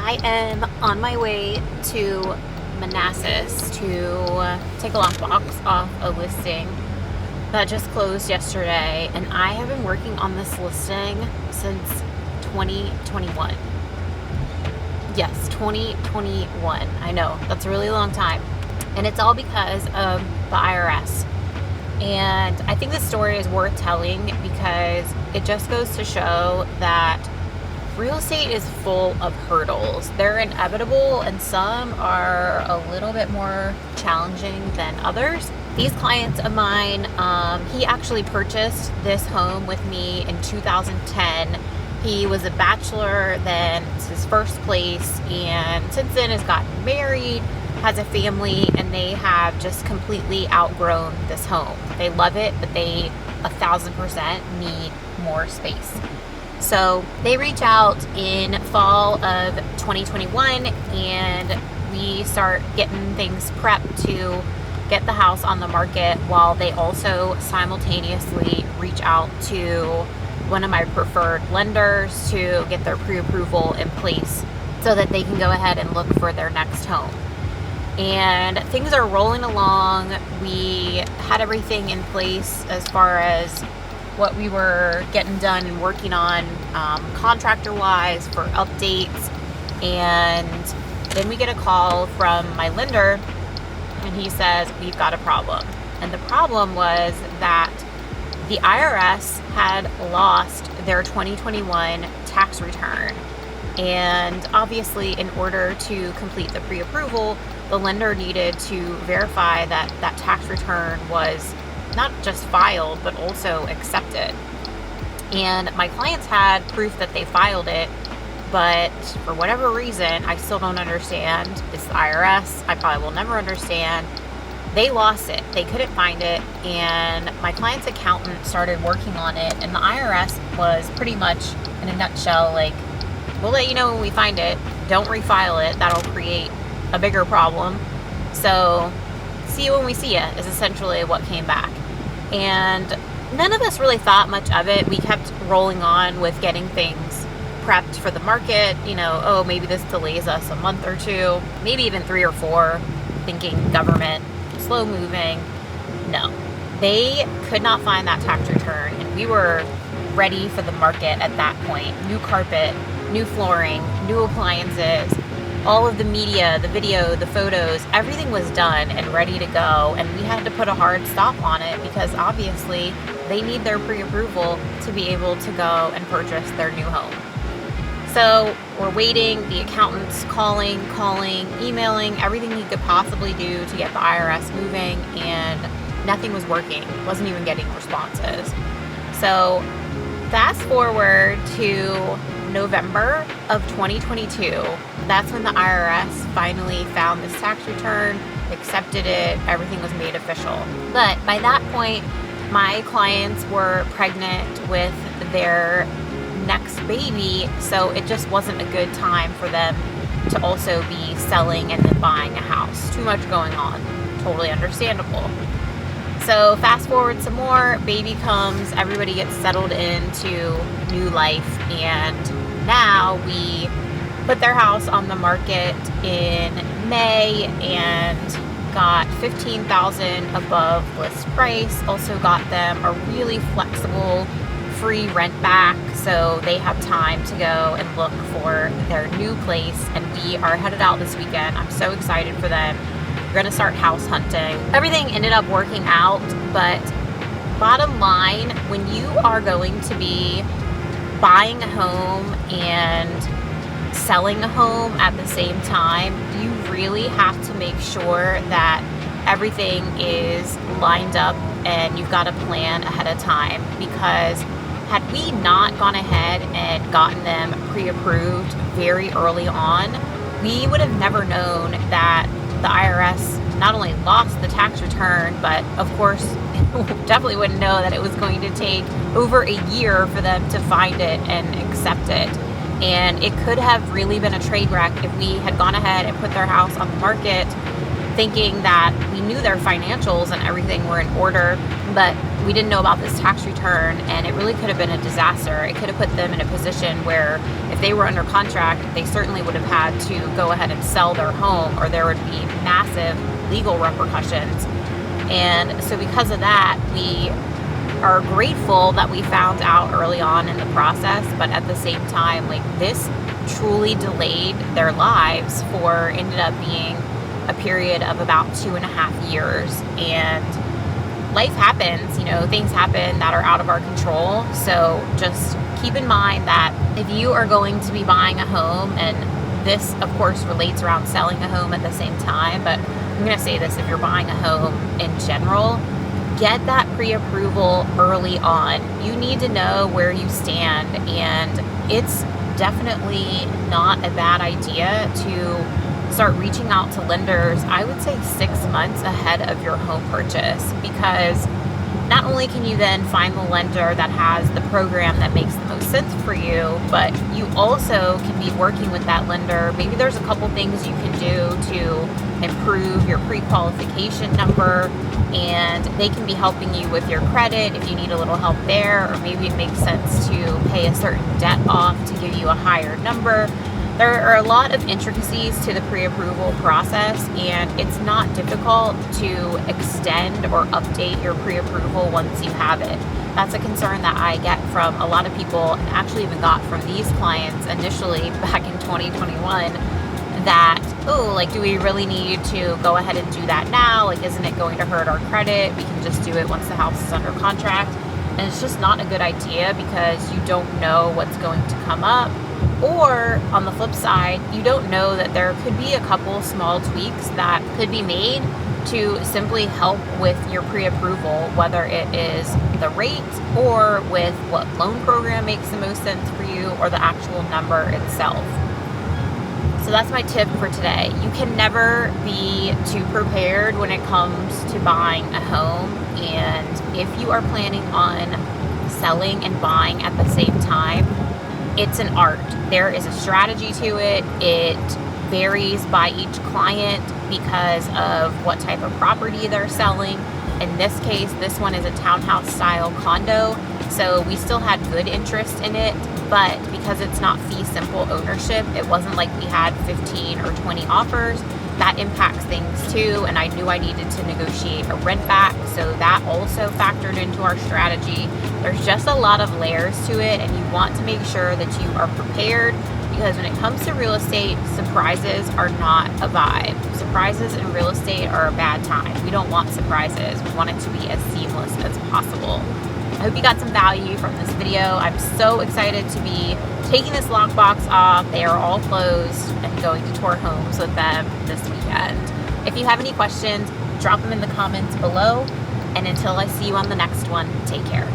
I am on my way to Manassas to take a lockbox off a listing that just closed yesterday, and I have been working on this listing since 2021. Yes, 2021. I know, that's a really long time. And it's all because of the IRS. And I think this story is worth telling because it just goes to show that real estate is full of hurdles. They're inevitable, and some are a little bit more challenging than others. These clients of mine, he actually purchased this home with me in 2010. He was a bachelor then, it's his first place, and since then has gotten married, has a family, and they have just completely outgrown this home. They love it, but they 1,000% need more space. So they reach out in fall of 2021, and we start getting things prepped to get the house on the market, while they also simultaneously reach out to one of my preferred lenders to get their pre-approval in place so that they can go ahead and look for their next home. And things are rolling along. We had everything in place as far as what we were getting done and working on contractor-wise for updates. And then we get a call from my lender, and he says, we've got a problem. And the problem was that the IRS had lost their 2021 tax return. And obviously, in order to complete the pre-approval, the lender needed to verify that that tax return was not just filed, but also accepted. And my clients had proof that they filed it, but for whatever reason, I still don't understand. It's the IRS. I probably will never understand. They lost it. They couldn't find it. And my client's accountant started working on it. And the IRS was pretty much, in a nutshell, like, we'll let you know when we find it. Don't refile it. That'll create a bigger problem. So see you when we see you is essentially what came back. And none of us really thought much of it. We kept rolling on with getting things prepped for the market. Oh, maybe this delays us a month or two, maybe even 3 or 4, thinking government, slow moving. No, they could not find that tax return, and we were ready for the market at that point. New carpet, new flooring, new appliances, all of the media, the video, the photos, everything was done and ready to go. And we had to put a hard stop on it because obviously they need their pre-approval to be able to go and purchase their new home. So we're waiting, the accountant's calling, emailing, everything he could possibly do to get the IRS moving, and nothing was working. Wasn't even getting responses. So fast forward to November of 2022. That's when the IRS finally found this tax return, accepted it, everything was made official. But by that point, my clients were pregnant with their next baby, so it just wasn't a good time for them to also be selling and then buying a house. Too much going on. Totally understandable. So fast forward some more, baby comes, everybody gets settled into new life, and now we put their house on the market in May and got $15,000 above list price. Also got them a really flexible free rent back, so they have time to go and look for their new place. And we are headed out this weekend. I'm so excited for them. We're gonna start house hunting. Everything ended up working out, but bottom line, when you are going to be buying a home and selling a home at the same time, you really have to make sure that everything is lined up and you've got a plan ahead of time. Because had we not gone ahead and gotten them pre-approved very early on, we would have never known that the IRS not only lost the tax return, but of course definitely wouldn't know that it was going to take over a year for them to find it and accept it. And it could have really been a train wreck if we had gone ahead and put their house on the market thinking that we knew their financials and everything were in order, but we didn't know about this tax return, and it really could have been a disaster. It could have put them in a position where if they were under contract, they certainly would have had to go ahead and sell their home, or there would be massive legal repercussions. And so because of that, we are grateful that we found out early on in the process, but at the same time, like, this truly delayed their lives for ended up being a period of about 2.5 years. And life happens, things happen that are out of our control. So just keep in mind that if you are going to be buying a home, and this of course relates around selling a home at the same time, but I'm going to say this, if you're buying a home in general, get that pre-approval early on. You need to know where you stand, and it's definitely not a bad idea to start reaching out to lenders, I would say 6 months ahead of your home purchase, because not only can you then find the lender that has the program that makes the most sense for you, but you also can be working with that lender. Maybe there's a couple things you can do to improve your pre-qualification number, and they can be helping you with your credit if you need a little help there, or maybe it makes sense to pay a certain debt off to give you a higher number. There are a lot of intricacies to the pre-approval process, and it's not difficult to extend or update your pre-approval once you have it. That's a concern that I get from a lot of people, and actually even got from these clients initially back in 2021, that, do we really need to go ahead and do that now? Isn't it going to hurt our credit? We can just do it once the house is under contract. And it's just not a good idea, because you don't know what's going to come up. Or on the flip side, you don't know that there could be a couple small tweaks that could be made to simply help with your pre-approval, whether it is the rate, or with what loan program makes the most sense for you, or the actual number itself. So that's my tip for today. You can never be too prepared when it comes to buying a home. And if you are planning on selling and buying at the same time, it's an art. There is a strategy to it. It varies by each client because of what type of property they're selling. In this case, this one is a townhouse style condo, so we still had good interest in it, but because it's not fee simple ownership, it wasn't like we had 15 or 20 offers. That impacts things too, and I knew I needed to negotiate a rent back, so that also factored into our strategy. There's just a lot of layers to it, and you want to make sure that you are prepared, because when it comes to real estate, surprises are not a vibe. Surprises in real estate are a bad time. We don't want surprises. We want it to be as seamless as possible. I hope you got some value from this video. I'm so excited to be taking this lockbox off. They are all closed, and going to tour homes with them this weekend. If you have any questions, drop them in the comments below. And until I see you on the next one, take care.